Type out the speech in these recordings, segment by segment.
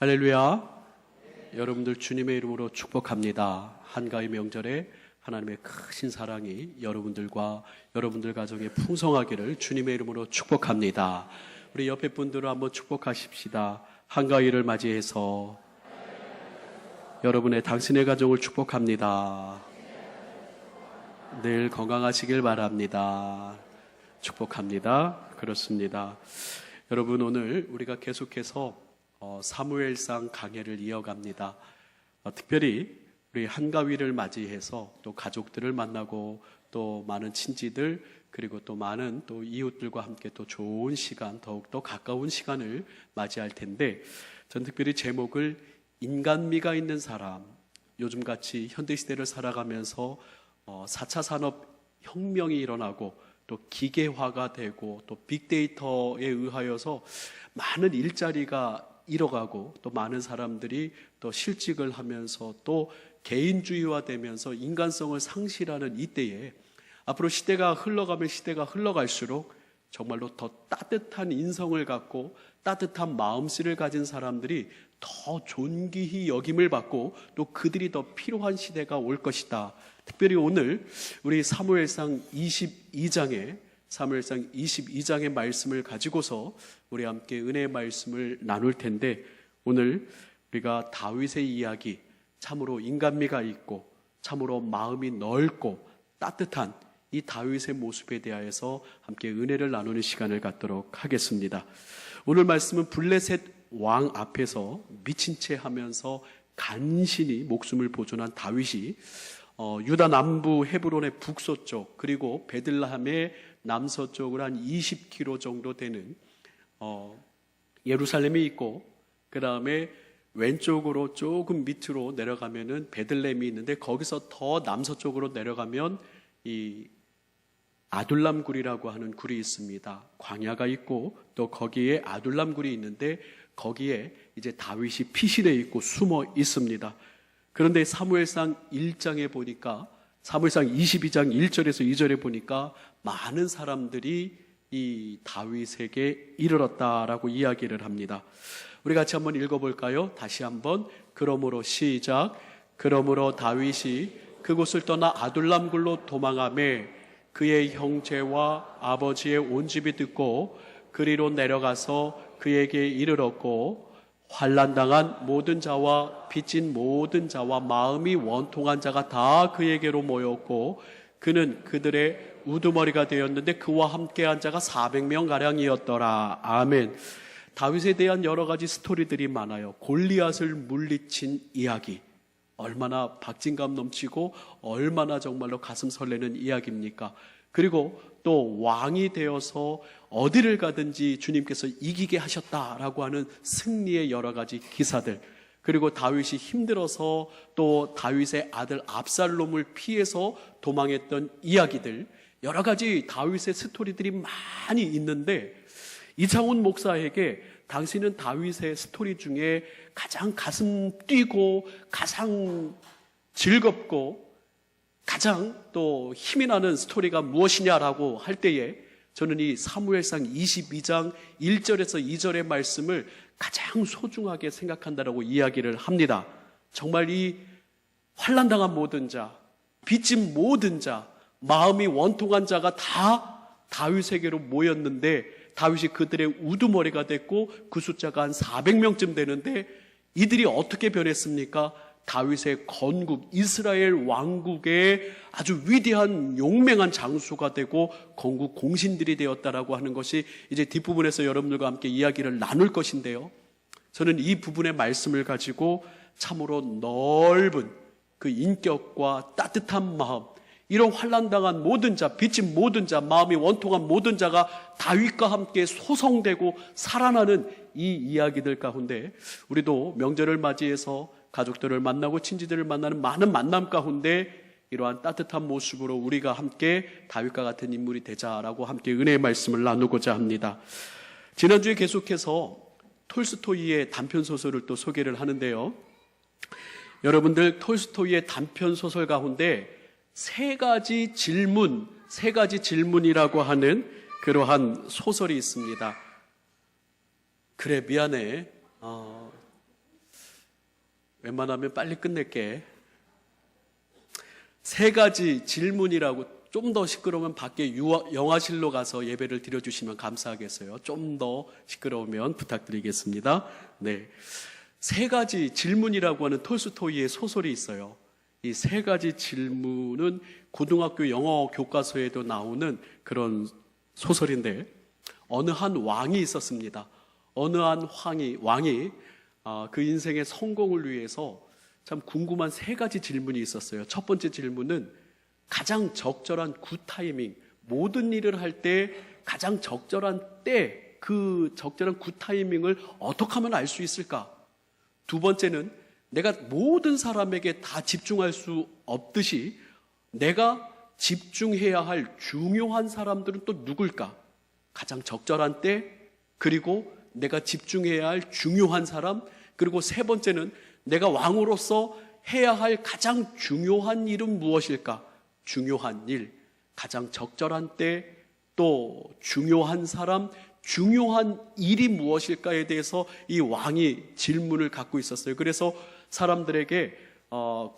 할렐루야. 여러분들 주님의 이름으로 축복합니다. 한가위 명절에 하나님의 크신 사랑이 여러분들과 여러분들 가정에 풍성하기를 주님의 이름으로 축복합니다. 우리 옆에 분들을 한번 축복하십시다. 한가위를 맞이해서 여러분의 당신의 가정을 축복합니다. 늘 건강하시길 바랍니다. 축복합니다. 그렇습니다. 여러분, 오늘 우리가 계속해서 사무엘상 강해를 이어갑니다. 특별히 우리 한가위를 맞이해서 또 가족들을 만나고 또 많은 친지들 그리고 또 많은 또 이웃들과 함께 또 좋은 시간, 더욱더 가까운 시간을 맞이할 텐데, 전 특별히 제목을 인간미가 있는 사람, 요즘같이 현대시대를 살아가면서 4차 산업혁명이 일어나고 또 기계화가 되고 또 빅데이터에 의하여서 많은 일자리가 잃어가고 또 많은 사람들이 또 실직을 하면서 또 개인주의화 되면서 인간성을 상실하는 이때에 앞으로 시대가 흘러갈수록 정말로 더 따뜻한 인성을 갖고 따뜻한 마음씨를 가진 사람들이 더 존귀히 여김을 받고 또 그들이 더 필요한 시대가 올 것이다. 특별히 오늘 우리 사무엘상 22장의 말씀을 가지고서 우리 함께 은혜의 말씀을 나눌 텐데, 오늘 우리가 다윗의 이야기, 참으로 인간미가 있고 참으로 마음이 넓고 따뜻한 이 다윗의 모습에 대하여서 함께 은혜를 나누는 시간을 갖도록 하겠습니다. 오늘 말씀은 블레셋 왕 앞에서 미친 채 하면서 간신히 목숨을 보존한 다윗이 유다 남부 헤브론의 북서쪽 그리고 베들레헴의 남서쪽으로 한 20km 정도 되는 예루살렘이 있고, 그 다음에 왼쪽으로 조금 밑으로 내려가면은 베들레헴이 있는데, 거기서 더 남서쪽으로 내려가면 이 아둘람 굴이라고 하는 굴이 있습니다. 광야가 있고 또 거기에 아둘람 굴이 있는데 거기에 이제 다윗이 피신해 있고 숨어 있습니다. 그런데 사무엘상 1장에 보니까, 사무엘상 22장 1절에서 2절에 보니까 많은 사람들이 이 다윗에게 이르렀다라고 이야기를 합니다. 우리 같이 한번 읽어볼까요? 다시 한번. 그러므로 시작. 그러므로 다윗이 그곳을 떠나 아둘람굴로 도망하매 그의 형제와 아버지의 온 집이 듣고 그리로 내려가서 그에게 이르렀고, 환난당한 모든 자와 빚진 모든 자와 마음이 원통한 자가 다 그에게로 모였고, 그는 그들의 우두머리가 되었는데 그와 함께한 자가 400명가량이었더라. 아멘. 다윗에 대한 여러 가지 스토리들이 많아요. 골리앗을 물리친 이야기, 얼마나 박진감 넘치고 얼마나 정말로 가슴 설레는 이야기입니까? 그리고 또 왕이 되어서 어디를 가든지 주님께서 이기게 하셨다라고 하는 승리의 여러 가지 기사들, 그리고 다윗이 힘들어서 또 다윗의 아들 압살롬을 피해서 도망했던 이야기들, 여러 가지 다윗의 스토리들이 많이 있는데, 이창훈 목사에게 당신은 다윗의 스토리 중에 가장 가슴 뛰고 가장 즐겁고 가장 또 힘이 나는 스토리가 무엇이냐라고 할 때에, 저는 이 사무엘상 22장 1절에서 2절의 말씀을 가장 소중하게 생각한다라고 이야기를 합니다. 정말 이 환난당한 모든 자, 빚진 모든 자, 마음이 원통한 자가 다 다윗에게로 모였는데, 다윗이 그들의 우두머리가 됐고 그 숫자가 한 400명쯤 되는데, 이들이 어떻게 변했습니까? 다윗의 건국, 이스라엘 왕국의 아주 위대한 용맹한 장수가 되고 건국 공신들이 되었다라고 하는 것이 이제 뒷부분에서 여러분들과 함께 이야기를 나눌 것인데요, 저는 이 부분의 말씀을 가지고 참으로 넓은 그 인격과 따뜻한 마음, 이런 환난당한 모든 자, 빚진 모든 자, 마음이 원통한 모든 자가 다윗과 함께 소성되고 살아나는 이 이야기들 가운데, 우리도 명절을 맞이해서 가족들을 만나고 친지들을 만나는 많은 만남 가운데 이러한 따뜻한 모습으로 우리가 함께 다윗과 같은 인물이 되자라고 함께 은혜의 말씀을 나누고자 합니다. 지난주에 계속해서 톨스토이의 단편소설을 또 소개를 하는데요, 여러분들 톨스토이의 단편소설 가운데 세 가지 질문이라고 하는 그러한 소설이 있습니다. 그래, 미안해. 웬만하면 빨리 끝낼게. 세 가지 질문이라고. 좀 더 시끄러우면 밖에 영화실로 가서 예배를 드려주시면 감사하겠어요. 좀 더 시끄러우면 부탁드리겠습니다. 네, 세 가지 질문이라고 하는 톨스토이의 소설이 있어요. 이 세 가지 질문은 고등학교 영어 교과서에도 나오는 그런 소설인데, 어느 한 왕이 있었습니다. 어느 한 왕이 그 인생의 성공을 위해서 참 궁금한 세 가지 질문이 있었어요. 첫 번째 질문은 가장 적절한 굿타이밍, 모든 일을 할 때 가장 적절한 때, 그 적절한 굿타이밍을 어떻게 하면 알 수 있을까? 두 번째는 내가 모든 사람에게 다 집중할 수 없듯이 내가 집중해야 할 중요한 사람들은 또 누굴까? 가장 적절한 때, 그리고 내가 집중해야 할 중요한 사람, 그리고 세 번째는 내가 왕으로서 해야 할 가장 중요한 일은 무엇일까? 중요한 일, 가장 적절한 때, 또 중요한 사람, 중요한 일이 무엇일까에 대해서 이 왕이 질문을 갖고 있었어요. 그래서 사람들에게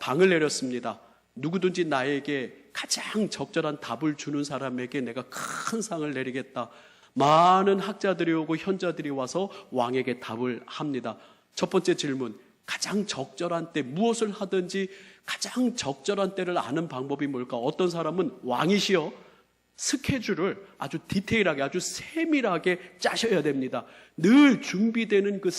방을 내렸습니다. 누구든지 나에게 가장 적절한 답을 주는 사람에게 내가 큰 상을 내리겠다. 많은 학자들이 오고 현자들이 와서 왕에게 답을 합니다. 첫 번째 질문, 가장 적절한 때, 무엇을 하든지 가장 적절한 때를 아는 방법이 뭘까? 어떤 사람은 왕이시여 스케줄을 아주 디테일하게, 아주 세밀하게 짜셔야 됩니다. 늘 준비되는 그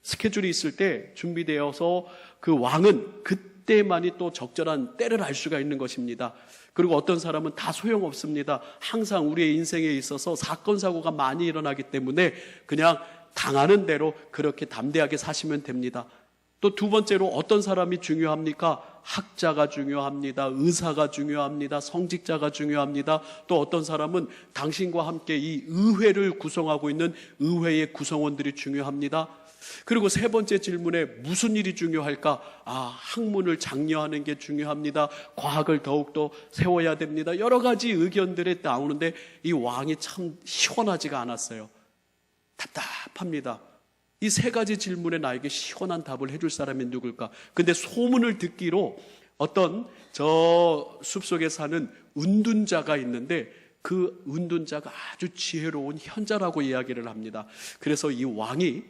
스케줄이 있을 때 준비되어서 그 왕은 그때만이 또 적절한 때를 알 수가 있는 것입니다. 그리고 어떤 사람은 다 소용없습니다. 항상 우리의 인생에 있어서 사건 사고가 많이 일어나기 때문에 그냥 당하는 대로 그렇게 담대하게 사시면 됩니다. 또 두 번째로 어떤 사람이 중요합니까? 학자가 중요합니다. 의사가 중요합니다. 성직자가 중요합니다. 또 어떤 사람은 당신과 함께 이 의회를 구성하고 있는 의회의 구성원들이 중요합니다. 그리고 세 번째 질문에 무슨 일이 중요할까? 학문을 장려하는 게 중요합니다. 과학을 더욱더 세워야 됩니다. 여러 가지 의견들이 나오는데 이 왕이 참 시원하지가 않았어요. 답답합니다. 이 세 가지 질문에 나에게 시원한 답을 해줄 사람이 누굴까? 근데 소문을 듣기로 어떤 저 숲속에 사는 은둔자가 있는데 그 은둔자가 아주 지혜로운 현자라고 이야기를 합니다. 그래서 이 왕이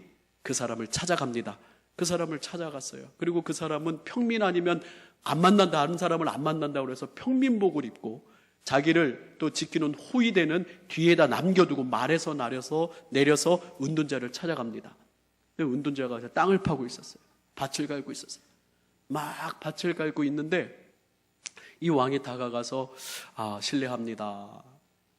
그 사람을 찾아갑니다. 그 사람을 찾아갔어요. 그리고 그 사람은 평민 아니면 안 만난다, 다른 사람을 안 만난다고 해서 평민복을 입고 자기를 또 지키는 호위대는 뒤에다 남겨두고 말에서 내려서 은둔자를 찾아갑니다. 근데 은둔자가 땅을 파고 있었어요. 밭을 갈고 있었어요. 막 밭을 갈고 있는데 이 왕이 다가가서 실례합니다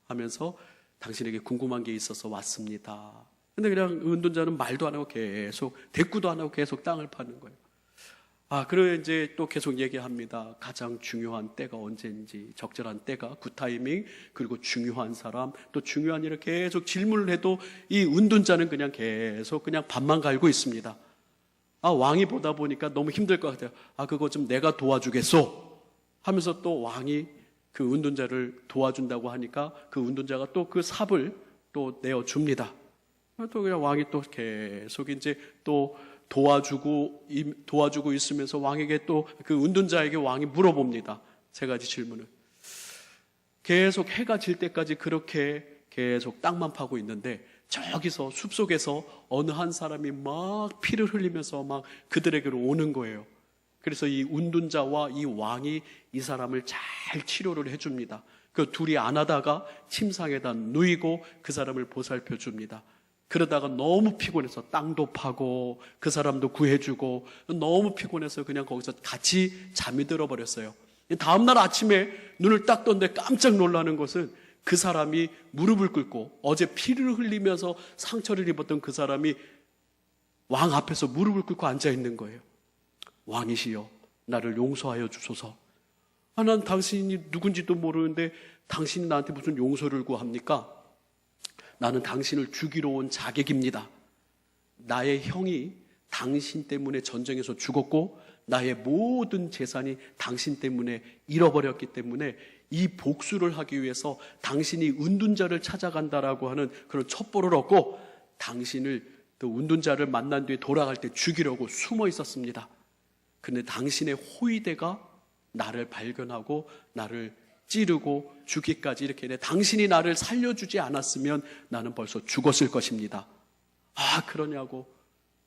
하면서 당신에게 궁금한 게 있어서 왔습니다. 근데 그냥 은둔자는 말도 안 하고 계속 대꾸도 안 하고 계속 땅을 파는 거예요. 그리고 이제 또 계속 얘기합니다. 가장 중요한 때가 언제인지, 적절한 때가, 굿타이밍, 그리고 중요한 사람, 또 중요한 일을 계속 질문을 해도 이 은둔자는 그냥 계속 그냥 밭만 갈고 있습니다. 왕이 보다 보니까 너무 힘들 것 같아요. 그거 좀 내가 도와주겠소 하면서 또 왕이 그 은둔자를 도와준다고 하니까 그 은둔자가 또 그 삽을 또 내어줍니다. 또 그냥 왕이 또 계속 이제 또 도와주고 있으면서 왕에게 또 그 은둔자에게 왕이 물어봅니다. 세 가지 질문을. 계속 해가 질 때까지 그렇게 계속 땅만 파고 있는데 저기서 숲속에서 어느 한 사람이 막 피를 흘리면서 막 그들에게로 오는 거예요. 그래서 이 은둔자와 이 왕이 이 사람을 잘 치료를 해줍니다. 그 둘이 안 하다가 침상에다 누이고 그 사람을 보살펴 줍니다. 그러다가 너무 피곤해서 땅도 파고 그 사람도 구해주고 너무 피곤해서 그냥 거기서 같이 잠이 들어버렸어요. 다음날 아침에 눈을 딱 떴는데 깜짝 놀라는 것은 그 사람이 무릎을 꿇고 어제 피를 흘리면서 상처를 입었던 그 사람이 왕 앞에서 무릎을 꿇고 앉아 있는 거예요. 왕이시여, 나를 용서하여 주소서. 난 당신이 누군지도 모르는데 당신이 나한테 무슨 용서를 구합니까? 나는 당신을 죽이러 온 자객입니다. 나의 형이 당신 때문에 전쟁에서 죽었고 나의 모든 재산이 당신 때문에 잃어버렸기 때문에 이 복수를 하기 위해서 당신이 은둔자를 찾아간다라고 하는 그런 첩보를 얻고 당신을 또 운둔자를 만난 뒤에 돌아갈 때 죽이려고 숨어 있었습니다. 그런데 당신의 호위대가 나를 발견하고 나를 찌르고 죽기까지 이렇게 해. 당신이 나를 살려주지 않았으면 나는 벌써 죽었을 것입니다. 아, 그러냐고.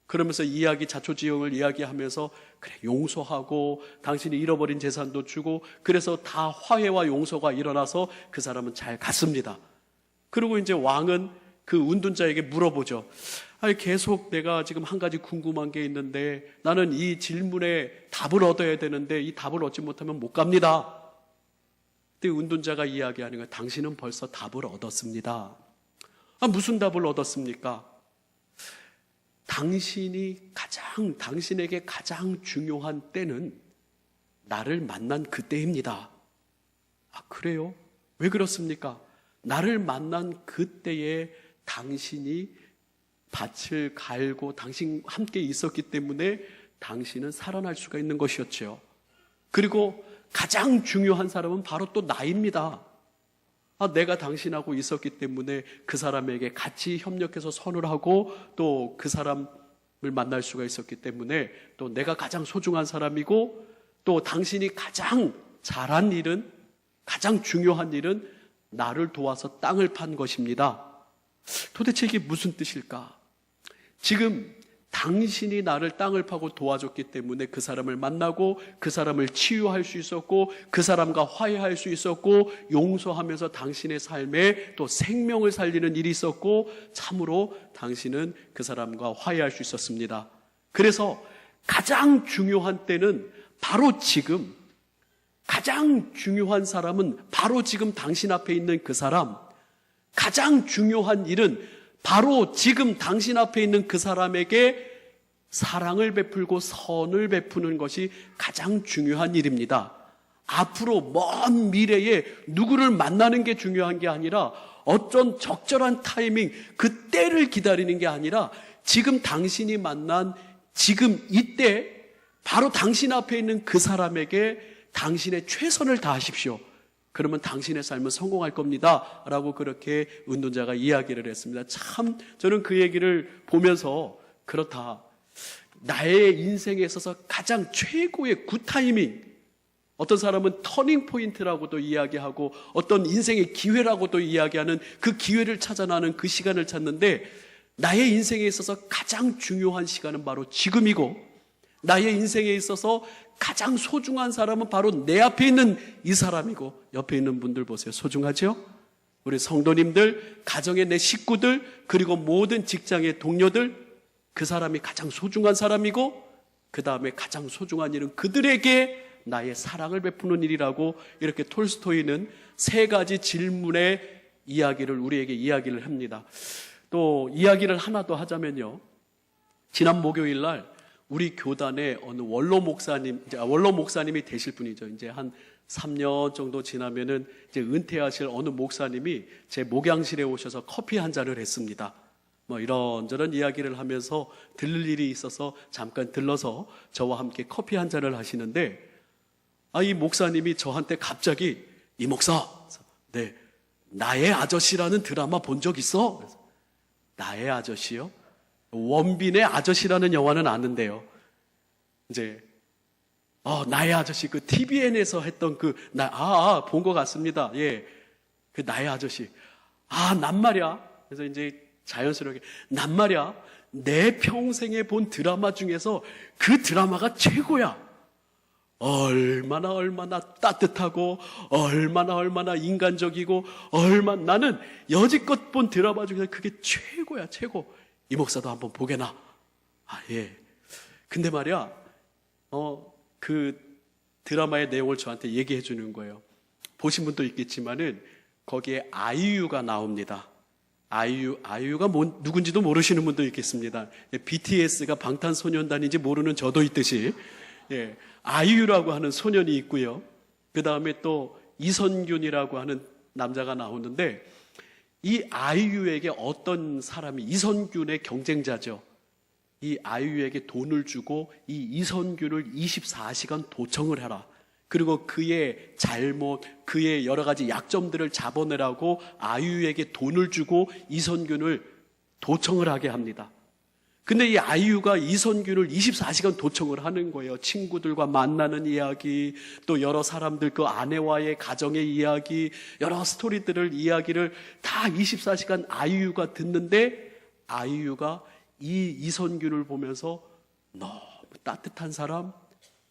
그러면서 자초지종을 이야기하면서 그래, 용서하고 당신이 잃어버린 재산도 주고, 그래서 다 화해와 용서가 일어나서 그 사람은 잘 갔습니다. 그리고 이제 왕은 그 운둔자에게 물어보죠. 아니, 계속 내가 지금 한 가지 궁금한 게 있는데 나는 이 질문에 답을 얻어야 되는데 이 답을 얻지 못하면 못 갑니다. 그때 운둔자가 이야기하는 거예요. 당신은 벌써 답을 얻었습니다. 아, 무슨 답을 얻었습니까? 당신에게 가장 중요한 때는 나를 만난 그때입니다. 아, 그래요? 왜 그렇습니까? 나를 만난 그때에 당신이 밭을 갈고 당신 함께 있었기 때문에 당신은 살아날 수가 있는 것이었죠. 그리고 가장 중요한 사람은 바로 또 나입니다. 아, 내가 당신하고 있었기 때문에 그 사람에게 같이 협력해서 선을 하고 또 그 사람을 만날 수가 있었기 때문에 또 내가 가장 소중한 사람이고, 또 당신이 가장 잘한 일은, 가장 중요한 일은 나를 도와서 땅을 판 것입니다. 도대체 이게 무슨 뜻일까? 지금 당신이 나를 땅을 파고 도와줬기 때문에 그 사람을 만나고 그 사람을 치유할 수 있었고 그 사람과 화해할 수 있었고 용서하면서 당신의 삶에 또 생명을 살리는 일이 있었고 참으로 당신은 그 사람과 화해할 수 있었습니다. 그래서 가장 중요한 때는 바로 지금, 가장 중요한 사람은 바로 지금 당신 앞에 있는 그 사람, 가장 중요한 일은 바로 지금 당신 앞에 있는 그 사람에게 사랑을 베풀고 선을 베푸는 것이 가장 중요한 일입니다. 앞으로 먼 미래에 누구를 만나는 게 중요한 게 아니라 어떤 적절한 타이밍, 그 때를 기다리는 게 아니라 지금 당신이 만난 지금 이때 바로 당신 앞에 있는 그 사람에게 당신의 최선을 다하십시오. 그러면 당신의 삶은 성공할 겁니다 라고 그렇게 운둔자가 이야기를 했습니다. 참 저는 그 얘기를 보면서 그렇다, 나의 인생에 있어서 가장 최고의 굿타이밍, 어떤 사람은 터닝 포인트라고도 이야기하고 어떤 인생의 기회라고도 이야기하는 그 기회를 찾아나는 그 시간을 찾는데, 나의 인생에 있어서 가장 중요한 시간은 바로 지금이고, 나의 인생에 있어서 가장 소중한 사람은 바로 내 앞에 있는 이 사람이고, 옆에 있는 분들 보세요. 소중하죠? 우리 성도님들, 가정의 내 식구들, 그리고 모든 직장의 동료들, 그 사람이 가장 소중한 사람이고 그 다음에 가장 소중한 일은 그들에게 나의 사랑을 베푸는 일이라고, 이렇게 톨스토이는 세 가지 질문의 이야기를 우리에게 이야기를 합니다. 또 이야기를 하나 더 하자면요, 지난 목요일 날 우리 교단에 어느 원로 목사님이 되실 분이죠. 이제 한 3년 정도 지나면은 이제 은퇴하실 어느 목사님이 제 목양실에 오셔서 커피 한 잔을 했습니다. 뭐 이런저런 이야기를 하면서 들를 일이 있어서 잠깐 들러서 저와 함께 커피 한 잔을 하시는데, 이 목사님이 저한테 갑자기, 이 목사, 네, 나의 아저씨라는 드라마 본 적 있어? 그래서, 나의 아저씨요? 원빈의 아저씨라는 영화는 아는데요. 이제 나의 아저씨, 그 TVN에서 했던 본 것 같습니다. 예, 그 나의 아저씨. 난 말이야. 그래서 이제 자연스럽게, 난 말이야, 내 평생에 본 드라마 중에서 그 드라마가 최고야. 얼마나 따뜻하고 얼마나 인간적이고 나는 여지껏 본 드라마 중에서 그게 최고야, 최고. 이 목사도 한번 보게나. 예. 근데 말이야, 그 드라마의 내용을 저한테 얘기해 주는 거예요. 보신 분도 있겠지만은 거기에 아이유가 나옵니다. 아이유가 누군지도 모르시는 분도 있겠습니다. BTS가 방탄소년단인지 모르는 저도 있듯이, 예, 아이유라고 하는 소년이 있고요. 그 다음에 또 이선균이라고 하는 남자가 나오는데, 이 아이유에게 어떤 사람이, 이선균의 경쟁자죠, 이 아이유에게 돈을 주고 이 이선균을 24시간 도청을 해라. 그리고 그의 잘못, 그의 여러 가지 약점들을 잡아내라고 아이유에게 돈을 주고 이선균을 도청을 하게 합니다. 근데 이 아이유가 이선균을 24시간 도청을 하는 거예요. 친구들과 만나는 이야기, 또 여러 사람들 그 아내와의 가정의 이야기, 여러 스토리들을 이야기를 다 24시간 아이유가 듣는데, 아이유가 이 이선균을 보면서 너무 따뜻한 사람,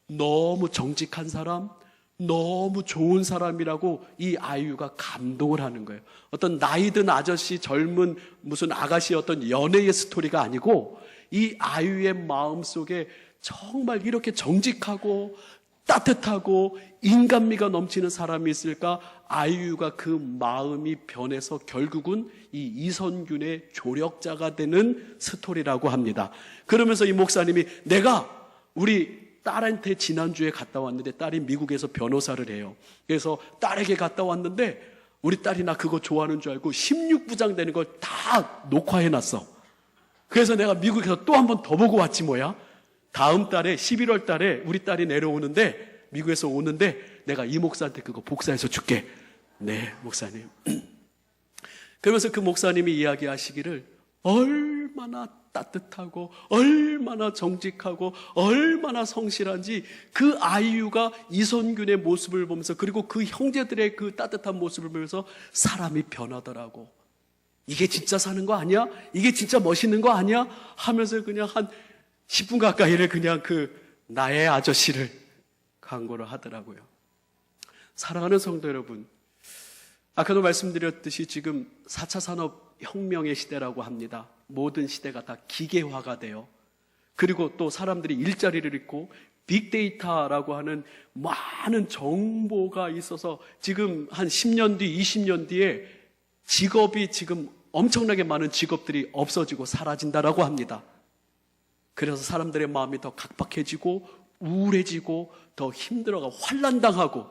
너무 정직한 사람, 너무 좋은 사람이라고 이 아이유가 감동을 하는 거예요. 어떤 나이든 아저씨, 젊은 무슨 아가씨 어떤 연애의 스토리가 아니고, 이 아이유의 마음속에 정말 이렇게 정직하고 따뜻하고 인간미가 넘치는 사람이 있을까? 아이유가 그 마음이 변해서 결국은 이 이선균의 조력자가 되는 스토리라고 합니다. 그러면서 이 목사님이 내가 우리 딸한테 지난주에 갔다 왔는데, 딸이 미국에서 변호사를 해요. 그래서 딸에게 갔다 왔는데 우리 딸이 나 그거 좋아하는 줄 알고 16부장 되는 걸 다 녹화해놨어. 그래서 내가 미국에서 또 한 번 더 보고 왔지 뭐야. 다음 달에 11월 달에 우리 딸이 내려오는데, 미국에서 오는데 내가 이 목사한테 그거 복사해서 줄게. 네, 목사님. 그러면서 그 목사님이 이야기하시기를 얼마나 따뜻하고 얼마나 정직하고 얼마나 성실한지 그 아이유가 이선균의 모습을 보면서, 그리고 그 형제들의 그 따뜻한 모습을 보면서 사람이 변하더라고. 이게 진짜 사는 거 아니야? 이게 진짜 멋있는 거 아니야? 하면서 그냥 한 10분 가까이를 그냥 그 나의 아저씨를 광고를 하더라고요. 사랑하는 성도 여러분, 아까도 말씀드렸듯이 지금 4차 산업혁명의 시대라고 합니다. 모든 시대가 다 기계화가 돼요. 그리고 또 사람들이 일자리를 잃고 빅데이터라고 하는 많은 정보가 있어서 지금 한 10년 뒤, 20년 뒤에 직업이 지금 엄청나게 많은 직업들이 없어지고 사라진다라고 합니다. 그래서 사람들의 마음이 더 각박해지고 우울해지고 더 힘들어가 환난당하고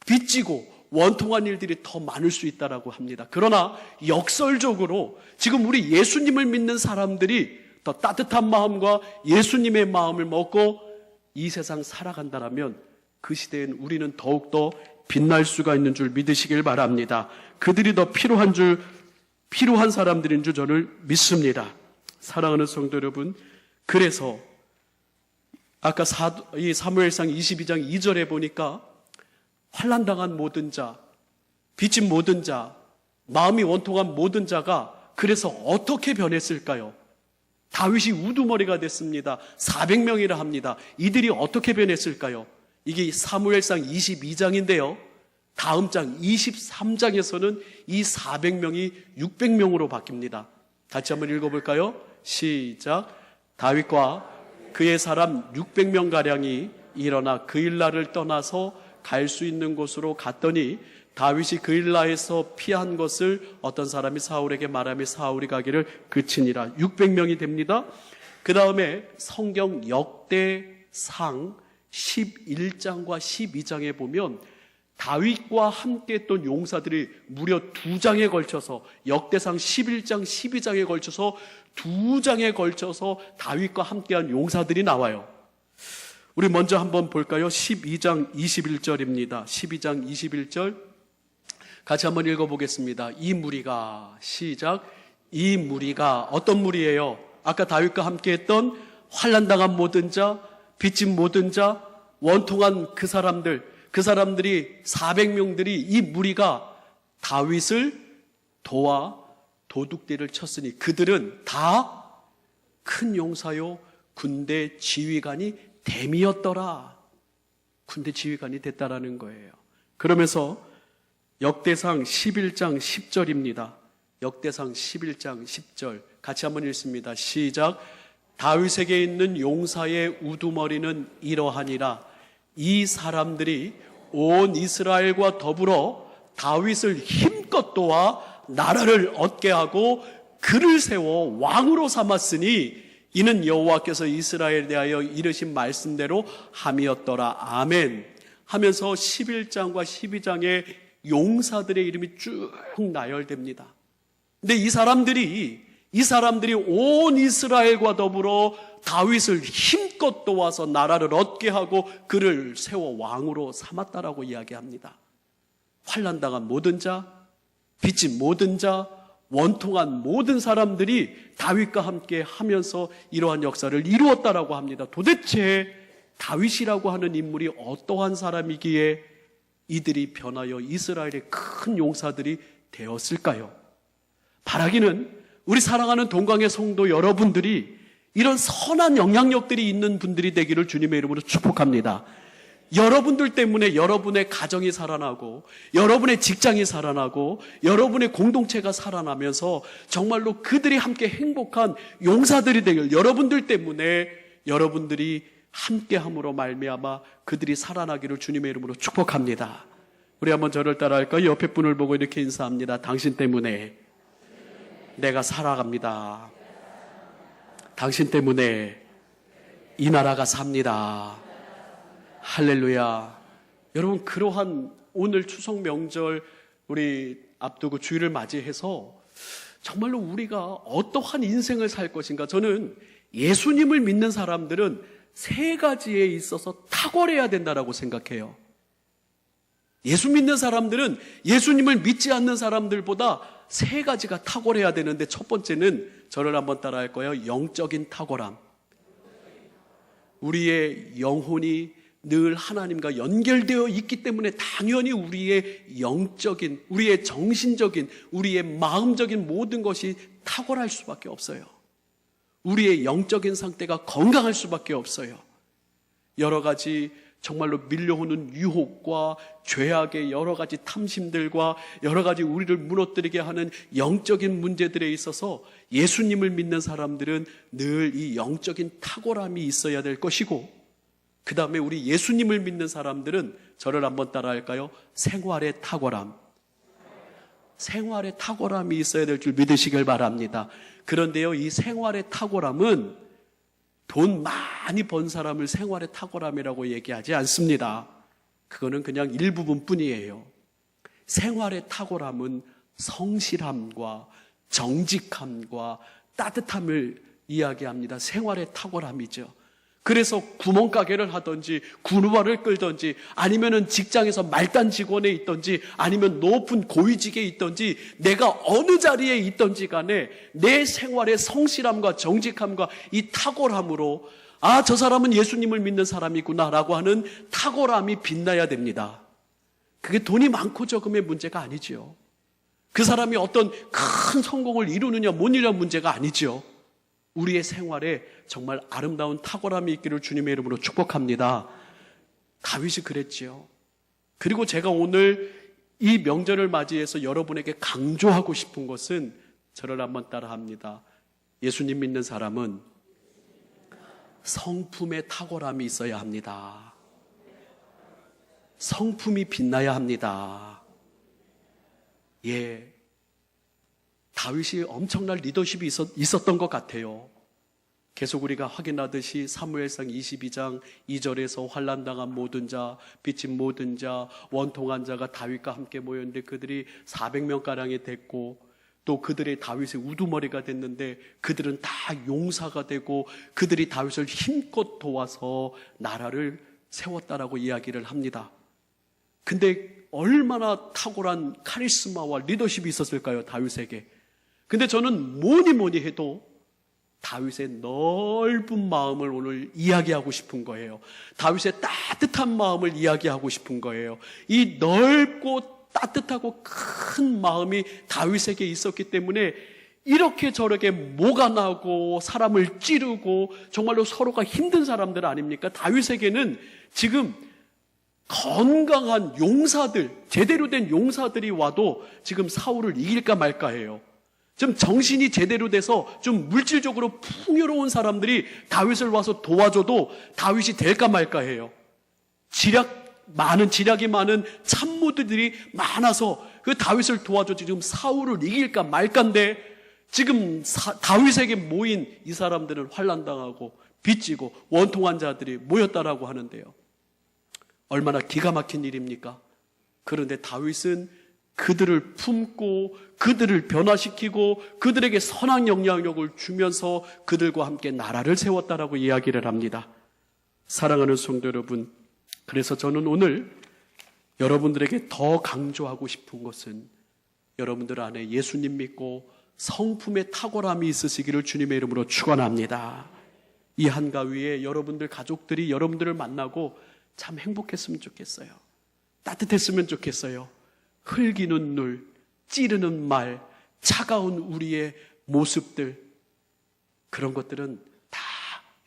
빚지고 원통한 일들이 더 많을 수 있다라고 합니다. 그러나 역설적으로 지금 우리 예수님을 믿는 사람들이 더 따뜻한 마음과 예수님의 마음을 먹고 이 세상 살아간다라면 그 시대엔 우리는 더욱더 빛날 수가 있는 줄 믿으시길 바랍니다. 그들이 더 필요한 사람들인 줄 저는 믿습니다. 사랑하는 성도 여러분, 그래서 아까 이 사무엘상 22장 2절에 보니까 환난당한 모든 자, 빚진 모든 자, 마음이 원통한 모든 자가 그래서 어떻게 변했을까요? 다윗이 우두머리가 됐습니다. 400명이라 합니다. 이들이 어떻게 변했을까요? 이게 사무엘상 22장인데요. 다음 장 23장에서는 이 400명이 600명으로 바뀝니다. 같이 한번 읽어볼까요? 시작. 다윗과 그의 사람 600명가량이 일어나 그일라를 떠나서 갈 수 있는 곳으로 갔더니 다윗이 그일라에서 피한 것을 어떤 사람이 사울에게 말하며 사울이 가기를 그치니라. 600명이 됩니다. 그 다음에 성경 역대상 11장과 12장에 보면 다윗과 함께 했던 용사들이 무려 2장에 걸쳐서, 역대상 11장, 12장에 걸쳐서 2장에 걸쳐서 다윗과 함께한 용사들이 나와요. 우리 먼저 한번 볼까요? 12장 21절입니다. 12장 21절 같이 한번 읽어보겠습니다. 이 무리가, 시작. 이 무리가 어떤 무리예요? 아까 다윗과 함께했던 환난당한 모든 자, 빚진 모든 자, 원통한 그 사람들이 400명들이 이 무리가 다윗을 도와 도둑질을 쳤으니 그들은 다 큰 용사요 군대 지휘관이 됨이었더라. 군대 지휘관이 됐다라는 거예요. 그러면서 역대상 11장 10절입니다. 역대상 11장 10절 같이 한번 읽습니다. 시작. 다윗에게 있는 용사의 우두머리는 이러하니라. 이 사람들이 온 이스라엘과 더불어 다윗을 힘껏 도와 나라를 얻게 하고 그를 세워 왕으로 삼았으니 이는 여호와께서 이스라엘에 대하여 이르신 말씀대로 함이었더라. 아멘. 하면서 11장과 12장에 용사들의 이름이 쭉 나열됩니다. 근데 이 사람들이 온 이스라엘과 더불어 다윗을 힘껏 도와서 나라를 얻게 하고 그를 세워 왕으로 삼았다라고 이야기합니다. 환난당한 모든 자, 빚진 모든 자, 원통한 모든 사람들이 다윗과 함께 하면서 이러한 역사를 이루었다라고 합니다. 도대체 다윗이라고 하는 인물이 어떠한 사람이기에 이들이 변하여 이스라엘의 큰 용사들이 되었을까요? 바라기는 우리 사랑하는 동강의 성도 여러분들이 이런 선한 영향력들이 있는 분들이 되기를 주님의 이름으로 축복합니다. 여러분들 때문에 여러분의 가정이 살아나고 여러분의 직장이 살아나고 여러분의 공동체가 살아나면서 정말로 그들이 함께 행복한 용사들이 되길, 여러분들 때문에 여러분들이 함께함으로 말미암아 그들이 살아나기를 주님의 이름으로 축복합니다. 우리 한번 저를 따라할까요? 옆에 분을 보고 이렇게 인사합니다. 당신 때문에 내가 살아갑니다. 당신 때문에 이 나라가 삽니다. 할렐루야. 여러분, 그러한 오늘 추석 명절 우리 앞두고 주일을 맞이해서 정말로 우리가 어떠한 인생을 살 것인가. 저는 예수님을 믿는 사람들은 세 가지에 있어서 탁월해야 된다라고 생각해요. 예수 믿는 사람들은 예수님을 믿지 않는 사람들보다 세 가지가 탁월해야 되는데, 첫 번째는 저를 한번 따라할 거예요. 영적인 탁월함. 우리의 영혼이 늘 하나님과 연결되어 있기 때문에 당연히 우리의 영적인, 우리의 정신적인, 우리의 마음적인 모든 것이 탁월할 수밖에 없어요. 우리의 영적인 상태가 건강할 수밖에 없어요. 여러 가지 정말로 밀려오는 유혹과 죄악의 여러 가지 탐심들과 여러 가지 우리를 무너뜨리게 하는 영적인 문제들에 있어서 예수님을 믿는 사람들은 늘 이 영적인 탁월함이 있어야 될 것이고, 그 다음에 우리 예수님을 믿는 사람들은 저를 한번 따라할까요? 생활의 탁월함. 생활의 탁월함이 있어야 될 줄 믿으시길 바랍니다. 그런데요, 이 생활의 탁월함은 돈 많이 번 사람을 생활의 탁월함이라고 얘기하지 않습니다. 그거는 그냥 일부분 뿐이에요. 생활의 탁월함은 성실함과 정직함과 따뜻함을 이야기합니다. 생활의 탁월함이죠. 그래서 구멍가게를 하든지 군우발을 끌든지 아니면은 직장에서 말단 직원에 있든지 아니면 높은 고위직에 있든지 내가 어느 자리에 있든지 간에 내 생활의 성실함과 정직함과 이 탁월함으로 아, 저 사람은 예수님을 믿는 사람이구나 라고 하는 탁월함이 빛나야 됩니다. 그게 돈이 많고 적음의 문제가 아니죠. 그 사람이 어떤 큰 성공을 이루느냐 못 이루느냐 문제가 아니죠. 우리의 생활에 정말 아름다운 탁월함이 있기를 주님의 이름으로 축복합니다. 다윗이 그랬지요. 그리고 제가 오늘 이 명절을 맞이해서 여러분에게 강조하고 싶은 것은 저를 한번 따라합니다. 예수님 믿는 사람은 성품의 탁월함이 있어야 합니다. 성품이 빛나야 합니다. 예. 다윗이 엄청난 리더십이 있었던 것 같아요. 계속 우리가 확인하듯이 사무엘상 22장 2절에서 환난당한 모든 자, 빚진 모든 자, 원통한 자가 다윗과 함께 모였는데 그들이 400명가량이 됐고 또 그들의 다윗의 우두머리가 됐는데 그들은 다 용사가 되고 그들이 다윗을 힘껏 도와서 나라를 세웠다라고 이야기를 합니다. 근데 얼마나 탁월한 카리스마와 리더십이 있었을까요, 다윗에게? 근데 저는 뭐니 해도 다윗의 넓은 마음을 오늘 이야기하고 싶은 거예요. 다윗의 따뜻한 마음을 이야기하고 싶은 거예요. 이 넓고 따뜻하고 큰 마음이 다윗에게 있었기 때문에 이렇게 저렇게 모가 나고 사람을 찌르고 정말로 서로가 힘든 사람들 아닙니까? 다윗에게는 지금 건강한 용사들, 제대로 된 용사들이 와도 지금 사울을 이길까 말까 해요. 좀 정신이 제대로 돼서 좀 물질적으로 풍요로운 사람들이 다윗을 와서 도와줘도 다윗이 될까 말까 해요. 지략이 많은 참모들이 많아서 그 다윗을 도와줘 지금 사울을 이길까 말까인데 지금 다윗에게 모인 이 사람들은 환난당하고 빚지고 원통한 자들이 모였다라고 하는데요. 얼마나 기가 막힌 일입니까? 그런데 다윗은 그들을 품고 그들을 변화시키고 그들에게 선한 영향력을 주면서 그들과 함께 나라를 세웠다라고 이야기를 합니다. 사랑하는 성도 여러분, 그래서 저는 오늘 여러분들에게 더 강조하고 싶은 것은 여러분들 안에 예수님 믿고 성품의 탁월함이 있으시기를 주님의 이름으로 축원합니다. 이 한가위에 여러분들 가족들이 여러분들을 만나고 참 행복했으면 좋겠어요. 따뜻했으면 좋겠어요. 흘기는 눈, 찌르는 말, 차가운 우리의 모습들, 그런 것들은 다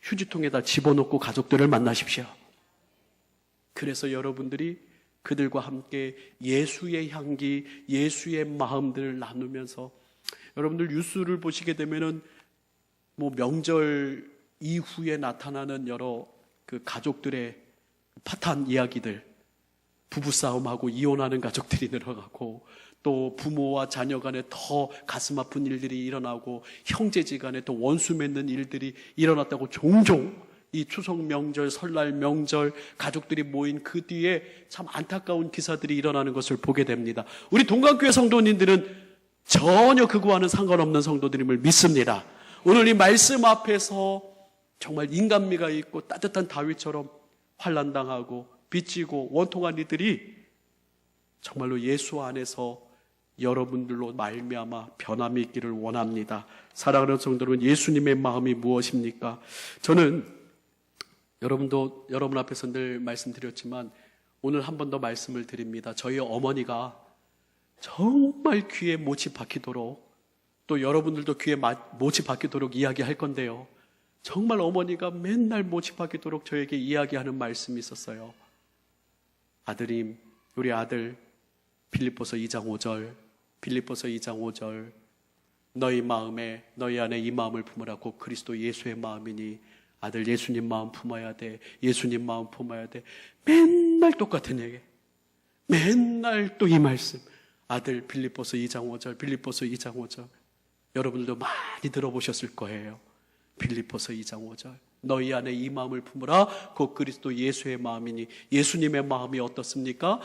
휴지통에다 집어넣고 가족들을 만나십시오. 그래서 여러분들이 그들과 함께 예수의 향기, 예수의 마음들을 나누면서, 여러분들 뉴스를 보시게 되면은 명절 이후에 나타나는 여러 그 가족들의 파탄 이야기들, 부부싸움하고 이혼하는 가족들이 늘어나고, 또 부모와 자녀 간에 더 가슴 아픈 일들이 일어나고, 형제지간에 또 원수 맺는 일들이 일어났다고 종종 이 추석 명절, 설날 명절 가족들이 모인 그 뒤에 참 안타까운 기사들이 일어나는 것을 보게 됩니다. 우리 동강교회 성도님들은 전혀 그거와는 상관없는 성도들임을 믿습니다. 오늘 이 말씀 앞에서 정말 인간미가 있고 따뜻한 다윗처럼 환난당하고 빚지고 원통한 이들이 정말로 예수 안에서 여러분들로 말미암아 변함이 있기를 원합니다. 사랑하는 성도는 예수님의 마음이 무엇입니까? 저는 여러분도 여러분 앞에서 늘 말씀드렸지만 오늘 한 번 더 말씀을 드립니다. 저희 어머니가 정말 귀에 못이 박히도록, 또 여러분들도 귀에 못이 박히도록 이야기할 건데요, 정말 어머니가 맨날 못이 박히도록 저에게 이야기하는 말씀이 있었어요. 아들임, 우리 아들 빌립보서 2장 5절, 빌립보서 2장 5절, 너희 마음에, 너희 안에 이 마음을 품으라. 곧 그리스도 예수의 마음이니. 아들 예수님 마음 품어야 돼. 예수님 마음 품어야 돼. 맨날 똑같은 얘기, 맨날 또 이 말씀. 아들 빌립보서 2장 5절, 빌립보서 2장 5절. 여러분들도 많이 들어보셨을 거예요. 빌립보서 2장 5절, 너희 안에 이 마음을 품으라. 곧 그리스도 예수의 마음이니. 예수님의 마음이 어떻습니까?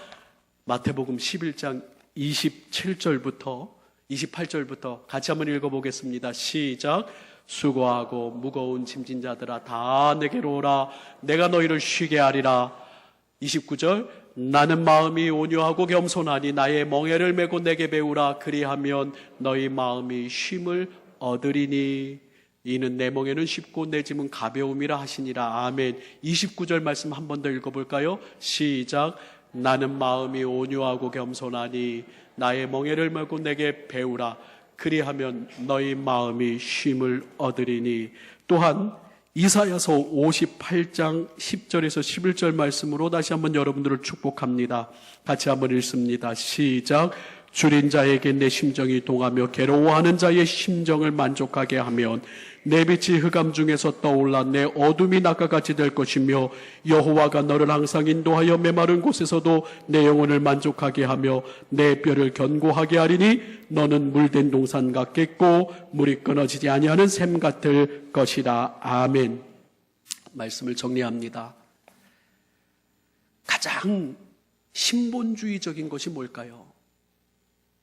마태복음 11장 27절부터 28절부터 같이 한번 읽어보겠습니다. 시작. 수고하고 무거운 짐진 자들아 다 내게로 오라. 내가 너희를 쉬게 하리라. 29절. 나는 마음이 온유하고 겸손하니 나의 멍에를 메고 내게 배우라. 그리하면 너희 마음이 쉼을 얻으리니. 이는 내 멍에는 쉽고 내 짐은 가벼움이라 하시니라. 아멘. 29절 말씀 한 번 더 읽어볼까요? 시작. 나는 마음이 온유하고 겸손하니 나의 멍에를 메고 내게 배우라. 그리하면 너희 마음이 쉼을 얻으리니. 또한 이사야서 58장 10절에서 11절 말씀으로 다시 한번 여러분들을 축복합니다. 같이 한번 읽습니다. 시작. 줄인 자에게 내 심정이 동하며 괴로워하는 자의 심정을 만족하게 하면 내 빛이 흑암 중에서 떠올라 내 어둠이 낮과 같이 될 것이며 여호와가 너를 항상 인도하여 메마른 곳에서도 내 영혼을 만족하게 하며 내 뼈를 견고하게 하리니 너는 물된 동산 같겠고 물이 끊어지지 아니하는 샘 같을 것이라. 아멘. 말씀을 정리합니다. 가장 신본주의적인 것이 뭘까요?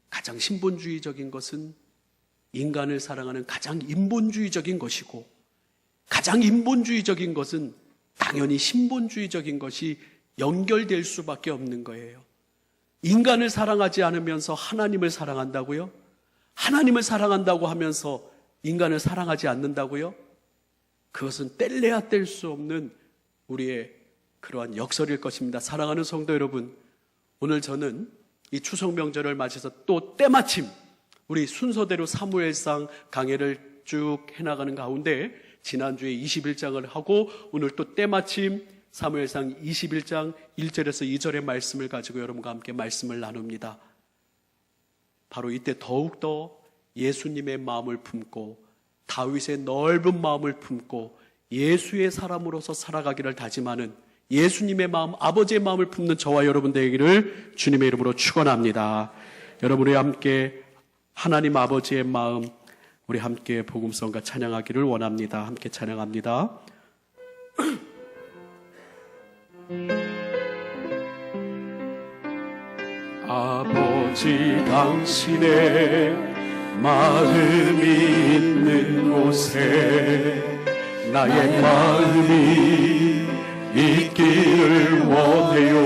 가장 신본주의적인 것은 인간을 사랑하는 가장 인본주의적인 것이고, 가장 인본주의적인 것은 당연히 신본주의적인 것이 연결될 수밖에 없는 거예요. 인간을 사랑하지 않으면서 하나님을 사랑한다고요? 하나님을 사랑한다고 하면서 인간을 사랑하지 않는다고요? 그것은 뗄래야 뗄 수 없는 우리의 그러한 역설일 것입니다. 사랑하는 성도 여러분, 오늘 저는 이 추석 명절을 맞이해서 또 때마침 우리 순서대로 사무엘상 강해를 쭉 해나가는 가운데 지난주에 21장을 하고 오늘 또 때마침 사무엘상 21장 1절에서 2절의 말씀을 가지고 여러분과 함께 말씀을 나눕니다. 바로 이때 더욱더 예수님의 마음을 품고 다윗의 넓은 마음을 품고 예수의 사람으로서 살아가기를 다짐하는 예수님의 마음, 아버지의 마음을 품는 저와 여러분 되기를 주님의 이름으로 축원합니다. 여러분이 함께 하나님 아버지의 마음, 우리 함께 복음성과 찬양하기를 원합니다. 함께 찬양합니다. 아버지 당신의 마음이 있는 곳에 나의 마음이 있기를 원해요.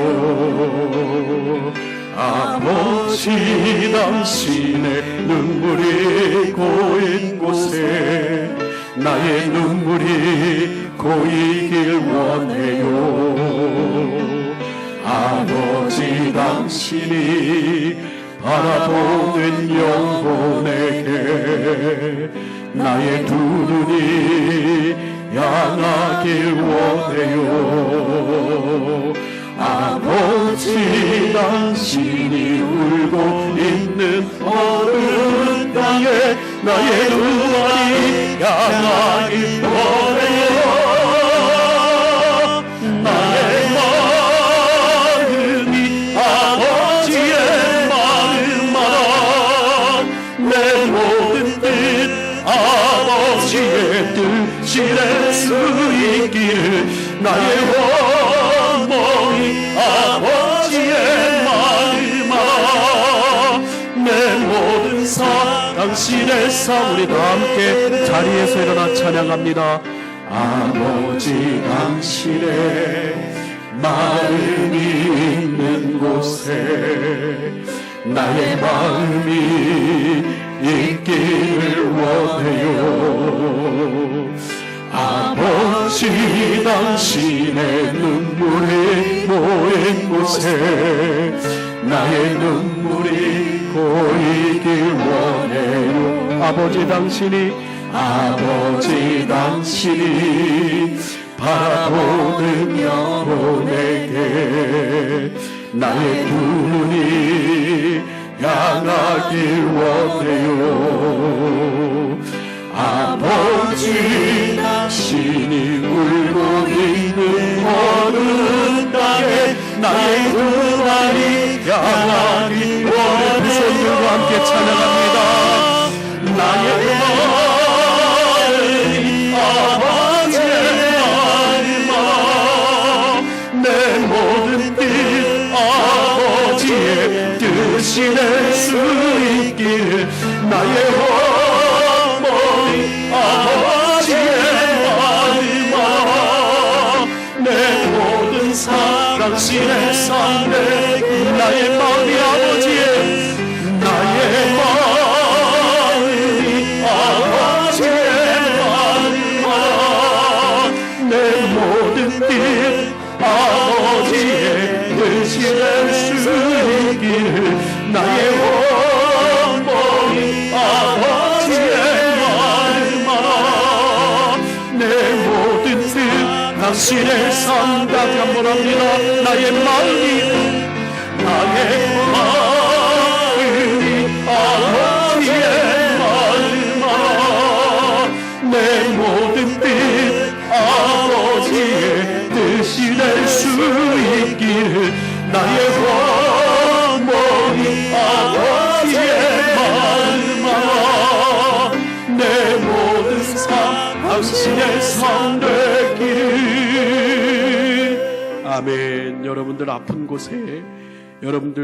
아버지 당신의 눈물이 고인 곳에 나의 눈물이 고이길 원해요. 아버지 당신이 바라보는 영혼에게 나의 두 눈이 향하길 원해요. 아버지 당신이 울고 있는 어느 땅에 나의 눈이 향하길 원해요. 나의 마음이 아버지의 마음만아 내 모든 뜻 아버지의 뜻이 될 수 있기를 나의 원망이 아버지의 마음만아 내 모든 삶 당신의 삶 우리 다 함께 자리에서 일어나 찬양합니다. 아버지 당신의 마음이 있는 곳에 나의 마음이 있기를 원해요. 아버지 당신의 눈물이 모인 곳에 나의 눈물이 고이길 원해요. 아버지 당신이 바라보는 영혼에게 나의 두 눈이 향하길 원해요. 아버지 당신이 울고 있는 어느 땅에 나의 두 눈이 향하길 원해요. 두 손들과 함께 찬양합니다. 나의 마음이 아버지의 마음아 내 모든 뜻 아버지의 뜻이 될 수 있기를 나의 원망이 아버지의 마음아 내 모든 삶 당신의 삶 되길 나의 마음이 아버지의 나의 마음이 아버지의 마음아 내 모든 뜻 아버지의 뜻이 될 수 있기를 나의 원망이 아버지의 마음아 내 모든 뜻 당신의 삶 다시 한번 합니다. 나의 마음이 아버지의 마음아 내 모든 뜻 아버지의 뜻이 될 수 있기를 나의 원망이 아버지의 마음아 내 모든 삶 당신의 삶 되기를. 아멘. 여러분들 아픈 곳에 여러분들